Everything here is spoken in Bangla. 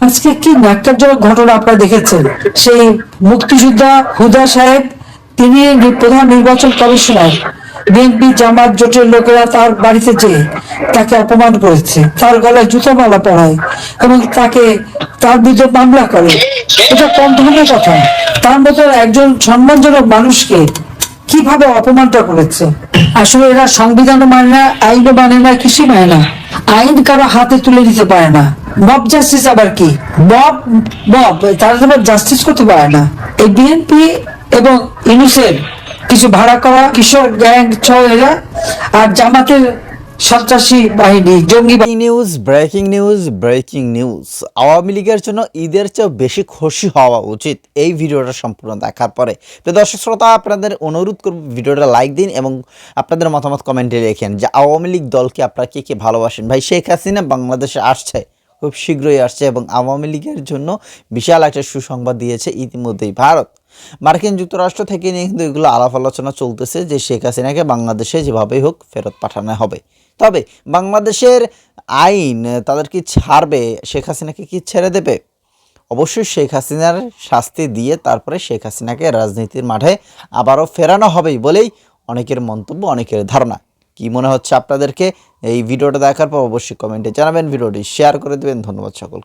আজকে কি ন্যাক্কারজনক ঘটনা আপনারা দেখেছেন। সেই মুক্তিযোদ্ধা হুদা সাহেব, তিনি প্রধান নির্বাচন কমিশনার, বিএনপি জামাত জোটের লোকেরা তার বাড়িতে যেয়ে তাকে অপমান করেছে, তার গলায় জুতো মালা পড়ায় এবং তার বিরুদ্ধে মামলা করে। এটা কোন ধরনের কথা? তার মতো একজন সম্মানজনক মানুষকে কিভাবে অপমানটা করেছে। আসলে এরা সংবিধানও মানে না, আইনও মানে না, কিছু মানে না। আইন কারো হাতে তুলে দিতে পারে না। মব জাস্টিস আবার কি? মব তারা তো জাস্টিস করতে পারে না। এই বিএনপি এবং ইউনুসের কিছু ভাড়া করা কিশোর গ্যাং এরা, আর জামাতের সন্ত্রাসী বাহিনী, জঙ্গি ব্রেকিং নিউজ। আওয়ামী লীগের জন্য ঈদের চেয়ে বেশি খুশি হওয়া উচিত এই ভিডিওটা সম্পূর্ণ দেখার পরে। তো দর্শক শ্রোতা, আপনাদের অনুরোধ করব ভিডিওটা লাইক দিন এবং আপনাদের মতামত কমেন্টে লেখেন যে আওয়ামী লীগ দলকে আপনারা কে ভালোবাসেন। ভাই, শেখ হাসিনা বাংলাদেশে আসছে, খুব শীঘ্রই আসছে এবং আওয়ামী লীগের জন্য বিশাল একটা সুসংবাদ দিয়েছে ইতিমধ্যেই ভারত। মার্কিন যুক্তরাষ্ট্র থেকে নিয়ে কিন্তু এগুলো আলাপ আলোচনা চলতেছে যে শেখ হাসিনাকে বাংলাদেশে যেভাবেই হোক ফেরত পাঠানো হবে। তবে বাংলাদেশের আইন তাদের কি ছাড়বে? শেখ হাসিনাকে কি ছেড়ে দেবে? অবশ্যই শেখ হাসিনার শাস্তি দিয়ে তারপরে শেখ হাসিনাকে রাজনীতির মাঠে আবারও ফেরানো হবেই বলেই অনেকের মন্তব্য, অনেকের ধারণা। কি মনে হচ্ছে আপনাদেরকে? এই ভিডিওটা দেখার পর অবশ্যই কমেন্টে জানাবেন, ভিডিওটি শেয়ার করে দেবেন। ধন্যবাদ সকল।